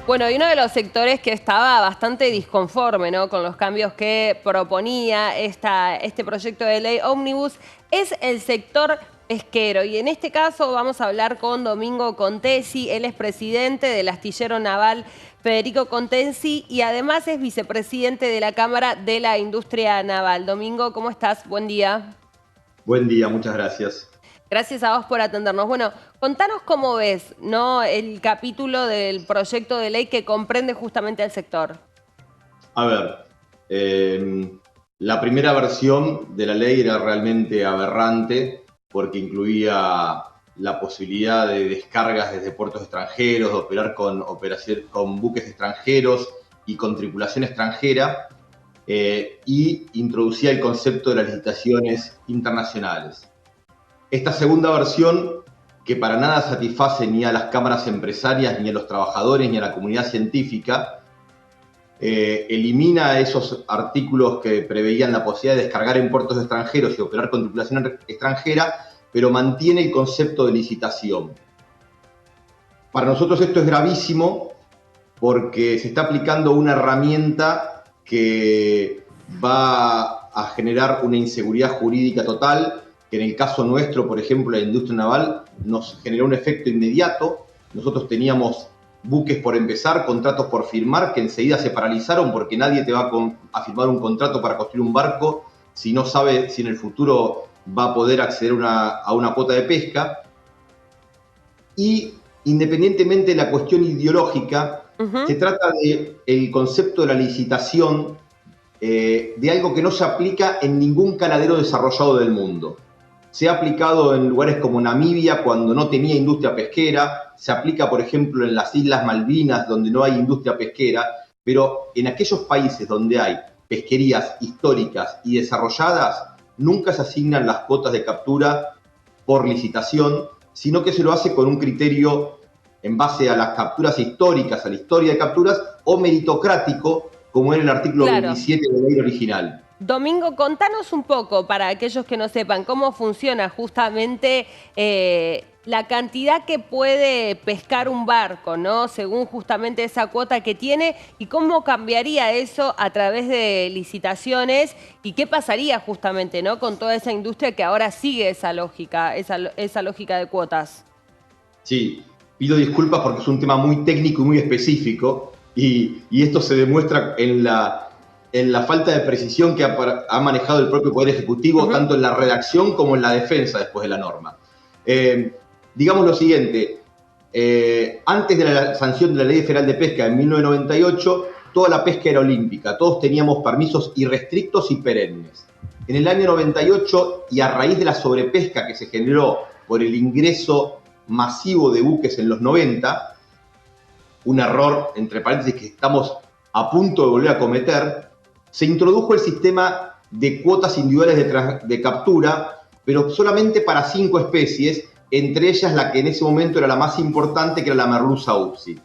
Bueno, y uno de los sectores que estaba bastante disconforme, ¿no?, con los cambios que proponía este proyecto de ley ómnibus es el sector pesquero. Y en este caso vamos a hablar con Domingo Contesi. Él es presidente del astillero naval Federico Contesi y además es vicepresidente de la Cámara de la Industria Naval. Domingo, ¿cómo estás? Buen día. Buen día, muchas gracias. Gracias a vos por atendernos. Bueno, contanos cómo ves, ¿no?, el capítulo del proyecto de ley que comprende justamente al sector. A ver, la primera versión de la ley era realmente aberrante porque incluía la posibilidad de descargas desde puertos extranjeros, de operar con buques extranjeros y con tripulación extranjera, y introducía el concepto de las licitaciones internacionales. Esta segunda versión, que para nada satisface ni a las cámaras empresarias, ni a los trabajadores, ni a la comunidad científica, elimina esos artículos que preveían la posibilidad de descargar en puertos extranjeros y operar con tripulación extranjera, pero mantiene el concepto de licitación. Para nosotros esto es gravísimo porque se está aplicando una herramienta que va a generar una inseguridad jurídica total, que en el caso nuestro, por ejemplo, la industria naval, nos generó un efecto inmediato. Nosotros teníamos buques por empezar, contratos por firmar, que enseguida se paralizaron porque nadie te va a firmar un contrato para construir un barco si no sabe si en el futuro va a poder acceder a una cuota de pesca. Y independientemente de la cuestión ideológica, se trata del concepto de la licitación, de algo que no se aplica en ningún caladero desarrollado del mundo. Se ha aplicado en lugares como Namibia cuando no tenía industria pesquera, se aplica, por ejemplo, en las Islas Malvinas donde no hay industria pesquera, pero en aquellos países donde hay pesquerías históricas y desarrolladas, nunca se asignan las cuotas de captura por licitación, sino que se lo hace con un criterio en base a las capturas históricas, a la historia de capturas, o meritocrático, como era el artículo 27 de la ley original. Domingo, contanos un poco, para aquellos que no sepan, cómo funciona justamente la cantidad que puede pescar un barco, ¿no?, según justamente esa cuota que tiene, y cómo cambiaría eso a través de licitaciones, y qué pasaría justamente, ¿no?, con toda esa industria que ahora sigue esa lógica de cuotas. Sí, pido disculpas porque es un tema muy técnico y muy específico, y esto se demuestra en la falta de precisión que ha manejado el propio Poder Ejecutivo, tanto en la redacción como en la defensa después de la norma. Digamos lo siguiente, antes de la sanción de la Ley Federal de Pesca en 1998, toda la pesca era olímpica, todos teníamos permisos irrestrictos y perennes. En el año 98, y a raíz de la sobrepesca que se generó por el ingreso masivo de buques en los 90, un error, entre paréntesis, que estamos a punto de volver a cometer, se introdujo el sistema de cuotas individuales de captura, pero solamente para 5 especies, entre ellas la que en ese momento era la más importante, que era la merluza upsi.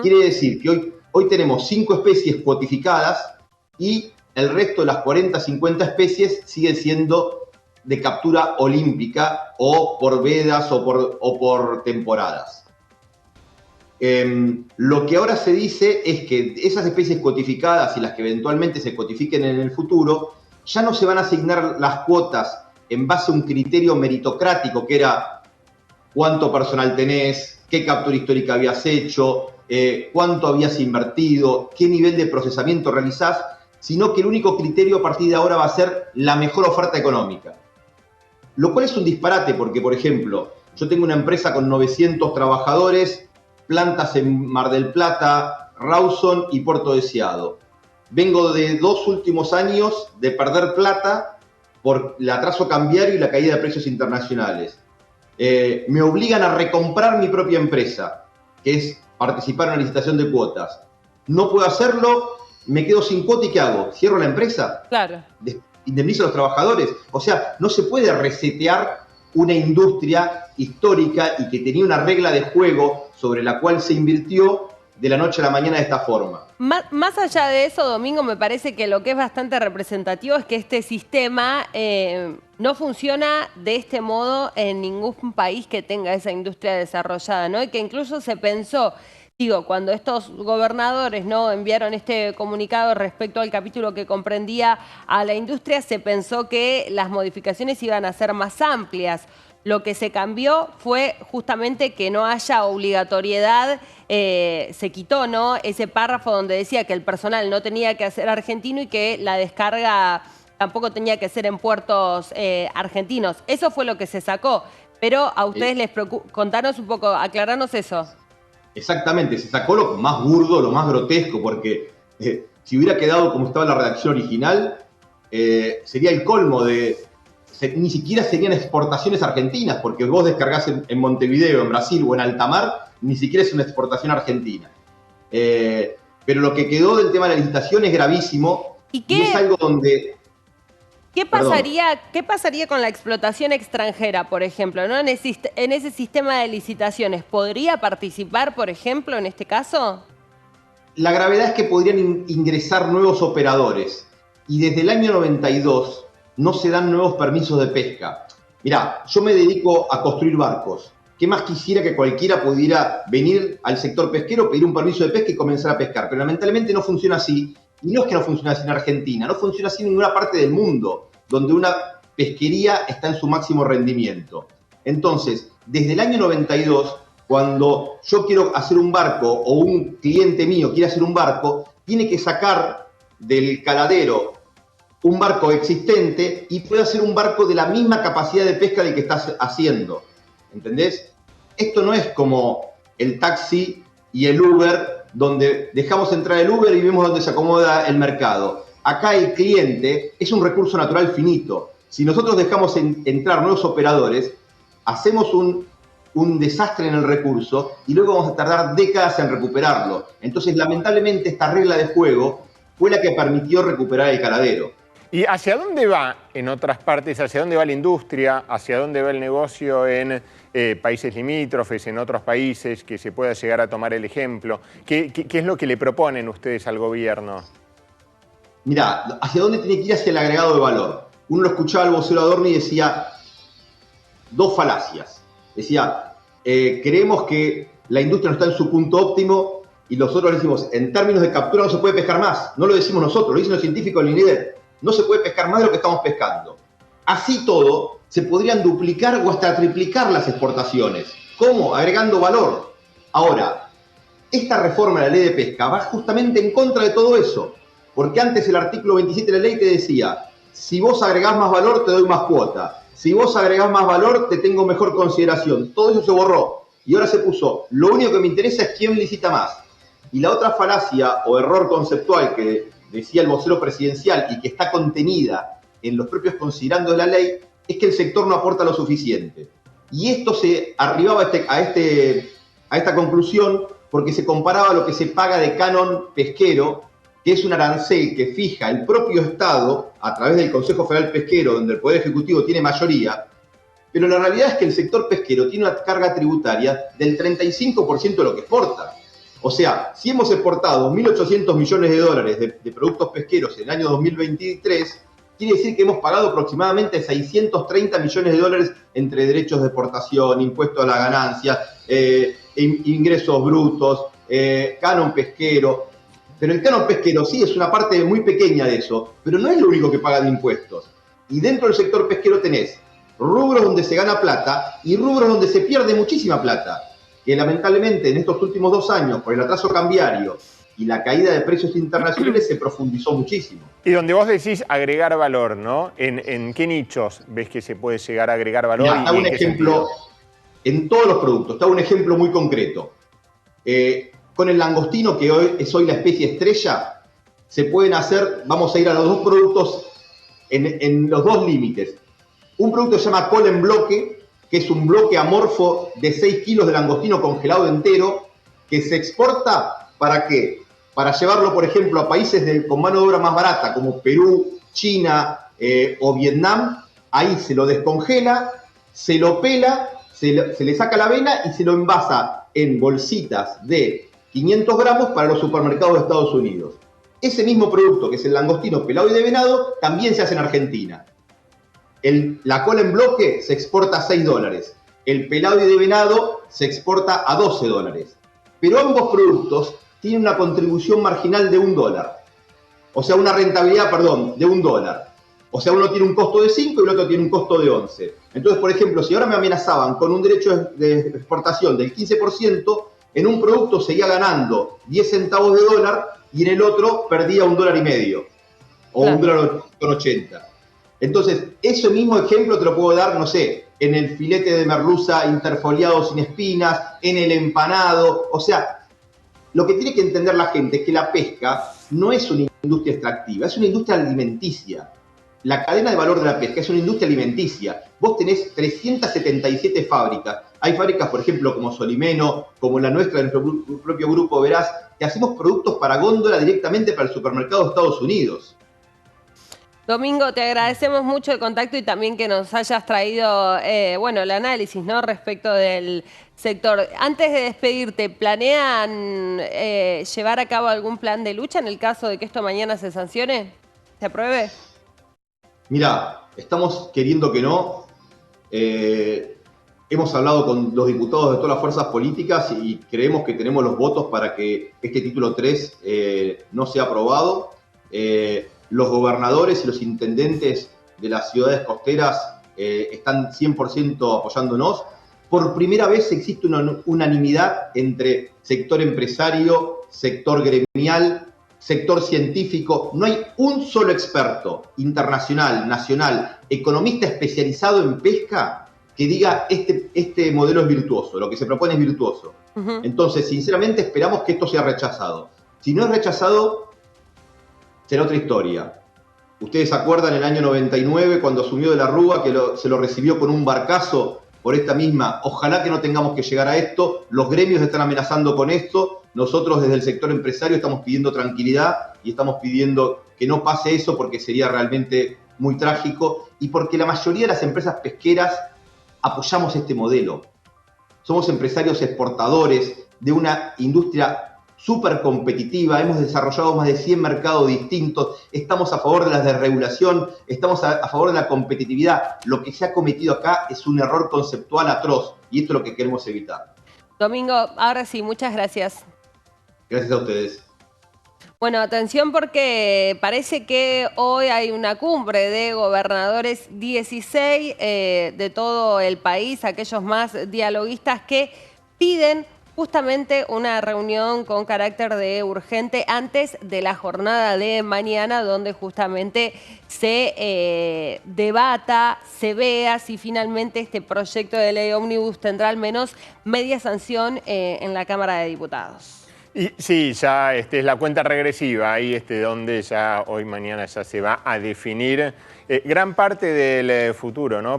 Quiere decir que hoy tenemos 5 especies cuotificadas y el resto de las 40, 50 especies siguen siendo de captura olímpica o por vedas o por temporadas. Lo que ahora se dice es que esas especies cotificadas y las que eventualmente se cotifiquen en el futuro, ya no se van a asignar las cuotas en base a un criterio meritocrático, que era cuánto personal tenés, qué captura histórica habías hecho, cuánto habías invertido, qué nivel de procesamiento realizás, sino que el único criterio a partir de ahora va a ser la mejor oferta económica. Lo cual es un disparate porque, por ejemplo, yo tengo una empresa con 900 trabajadores, plantas en Mar del Plata, Rawson y Puerto Deseado. Vengo de 2 últimos años de perder plata por el atraso cambiario y la caída de precios internacionales. Me obligan a recomprar mi propia empresa, que es participar en la licitación de cuotas. No puedo hacerlo, me quedo sin cuota y ¿qué hago? ¿Cierro la empresa? Claro. ¿Indemnizo a los trabajadores? O sea, no se puede resetear una industria histórica y que tenía una regla de juego sobre la cual se invirtió de la noche a la mañana de esta forma. Más allá de eso, Domingo, me parece que lo que es bastante representativo es que este sistema no funciona de este modo en ningún país que tenga esa industria desarrollada, ¿no? Y que incluso se pensó Digo, cuando estos gobernadores no enviaron este comunicado respecto al capítulo que comprendía a la industria, se pensó que las modificaciones iban a ser más amplias. Lo que se cambió fue justamente que no haya obligatoriedad, se quitó, ¿no?, ese párrafo donde decía que el personal no tenía que ser argentino y que la descarga tampoco tenía que ser en puertos argentinos. Eso fue lo que se sacó. Pero a ustedes les preocupa, contanos un poco, aclaranos eso. Exactamente, se sacó lo más burdo, lo más grotesco, porque si hubiera quedado como estaba la redacción original, sería el colmo de... ni siquiera serían exportaciones argentinas, porque vos descargás en Montevideo, en Brasil o en alta mar, ni siquiera es una exportación argentina. Pero lo que quedó del tema de la licitación es gravísimo y es algo donde... ¿Qué pasaría con la explotación extranjera, por ejemplo, ¿no? En ese sistema de licitaciones, ¿podría participar, por ejemplo, en este caso? La gravedad es que podrían ingresar nuevos operadores y desde el año 92 no se dan nuevos permisos de pesca. Mirá, yo me dedico a construir barcos. ¿Qué más quisiera que cualquiera pudiera venir al sector pesquero, pedir un permiso de pesca y comenzar a pescar? Pero lamentablemente no funciona así. Y no es que no funcione así en Argentina, no funciona así en ninguna parte del mundo donde una pesquería está en su máximo rendimiento. Entonces, desde el año 92, cuando yo quiero hacer un barco o un cliente mío quiere hacer un barco, tiene que sacar del caladero un barco existente y puede hacer un barco de la misma capacidad de pesca del que está haciendo. ¿Entendés? Esto no es como el taxi y el Uber, donde dejamos entrar el Uber y vemos dónde se acomoda el mercado. Acá el cliente es un recurso natural finito. Si nosotros dejamos entrar nuevos operadores, hacemos un desastre en el recurso y luego vamos a tardar décadas en recuperarlo. Entonces, lamentablemente, esta regla de juego fue la que permitió recuperar el caladero. ¿Y hacia dónde va en otras partes? ¿Hacia dónde va la industria? ¿Hacia dónde va el negocio en países limítrofes, en otros países que se pueda llegar a tomar el ejemplo? ¿Qué es lo que le proponen ustedes al gobierno? Mirá, ¿hacia dónde tiene que ir? Hacia el agregado de valor. Uno lo escuchaba al vocero Adorni y decía dos falacias. Decía, creemos que la industria no está en su punto óptimo y nosotros decimos, en términos de captura no se puede pescar más. No lo decimos nosotros, lo dicen los científicos del INEDER. No se puede pescar más de lo que estamos pescando. Así todo, se podrían duplicar o hasta triplicar las exportaciones. ¿Cómo? Agregando valor. Ahora, esta reforma de la ley de pesca va justamente en contra de todo eso. Porque antes el artículo 27 de la ley te decía, si vos agregás más valor te doy más cuota. Si vos agregás más valor te tengo mejor consideración. Todo eso se borró. Y ahora se puso, lo único que me interesa es quién licita más. Y la otra falacia o error conceptual que decía el vocero presidencial y que está contenida en los propios considerandos de la ley, es que el sector no aporta lo suficiente. Y esto se arribaba a esta conclusión porque se comparaba lo que se paga de canon pesquero, que es un arancel que fija el propio Estado a través del Consejo Federal Pesquero, donde el Poder Ejecutivo tiene mayoría, pero la realidad es que el sector pesquero tiene una carga tributaria del 35% de lo que exporta. O sea, si hemos exportado 1.800 millones de dólares de productos pesqueros en el año 2023, quiere decir que hemos pagado aproximadamente 630 millones de dólares entre derechos de exportación, impuestos a la ganancia, ingresos brutos, canon pesquero. Pero el canon pesquero sí es una parte muy pequeña de eso, pero no es lo único que pagan impuestos. Y dentro del sector pesquero tenés rubros donde se gana plata y rubros donde se pierde muchísima plata, que lamentablemente en estos últimos 2 años, por el atraso cambiario y la caída de precios internacionales, se profundizó muchísimo. Y donde vos decís agregar valor, ¿no? ¿En qué nichos ves que se puede llegar a agregar valor? Mirá, y un ejemplo, en todos los productos, te hago un ejemplo muy concreto. Con el langostino, que hoy es la especie estrella, se pueden hacer, vamos a ir a los dos productos en los dos límites. Un producto se llama col en bloque, que es un bloque amorfo de 6 kilos de langostino congelado entero, que se exporta, ¿para qué? Para llevarlo, por ejemplo, a países con mano de obra más barata, como Perú, China o Vietnam. Ahí se lo descongela, se lo pela, se le saca la vena y se lo envasa en bolsitas de 500 gramos para los supermercados de Estados Unidos. Ese mismo producto, que es el langostino pelado y de venado, también se hace en Argentina. La cola en bloque se exporta a $6. El pelado y de venado se exporta a $12. pero ambos productos tienen una contribución marginal de $1. O sea, una rentabilidad, perdón, de $1. O sea, uno tiene un costo de 5 y el otro tiene un costo de 11. Entonces, por ejemplo, si ahora me amenazaban con un derecho de exportación del 15%, en un producto seguía ganando 10 centavos de dólar y en el otro perdía $1,50 o claro, $1,80. Entonces, ese mismo ejemplo te lo puedo dar, no sé, en el filete de merluza interfoliado sin espinas, en el empanado. O sea, lo que tiene que entender la gente es que la pesca no es una industria extractiva, es una industria alimenticia. La cadena de valor de la pesca es una industria alimenticia. Vos tenés 377 fábricas. Hay fábricas, por ejemplo, como Solimeno, como la nuestra, de nuestro propio grupo Veraz, que hacemos productos para góndola directamente para el supermercado de Estados Unidos. Domingo, te agradecemos mucho el contacto y también que nos hayas traído, bueno, el análisis, ¿no?, respecto del sector. Antes de despedirte, ¿planean llevar a cabo algún plan de lucha en el caso de que esto mañana se sancione? ¿Se apruebe? Mirá, estamos queriendo que no. Hemos hablado con los diputados de todas las fuerzas políticas y creemos que tenemos los votos para que este título 3 no sea aprobado. Los gobernadores y los intendentes de las ciudades costeras están 100% apoyándonos. Por primera vez existe una unanimidad entre sector empresario, sector gremial, sector científico. No hay un solo experto internacional, nacional, economista especializado en pesca que diga este modelo es virtuoso, lo que se propone es virtuoso. Entonces, sinceramente, esperamos que esto sea rechazado. Si no es rechazado, será otra historia. Ustedes se acuerdan el año 99 cuando asumió de la Rúa que se lo recibió con un barcazo por esta misma. Ojalá que no tengamos que llegar a esto. Los gremios están amenazando con esto. Nosotros desde el sector empresario estamos pidiendo tranquilidad y estamos pidiendo que no pase eso porque sería realmente muy trágico y porque la mayoría de las empresas pesqueras apoyamos este modelo. Somos empresarios exportadores de una industria súper competitiva, hemos desarrollado más de 100 mercados distintos, estamos a favor de la desregulación, estamos a favor de la competitividad. Lo que se ha cometido acá es un error conceptual atroz y esto es lo que queremos evitar. Domingo, ahora sí, muchas gracias. Gracias a ustedes. Bueno, atención porque parece que hoy hay una cumbre de gobernadores 16 de todo el país, aquellos más dialoguistas que piden justamente una reunión con carácter de urgente antes de la jornada de mañana, donde justamente se debata, se vea si finalmente este proyecto de ley ómnibus tendrá al menos media sanción en la Cámara de Diputados. Y sí, ya es la cuenta regresiva, ahí donde ya hoy, mañana ya se va a definir gran parte del futuro, ¿no?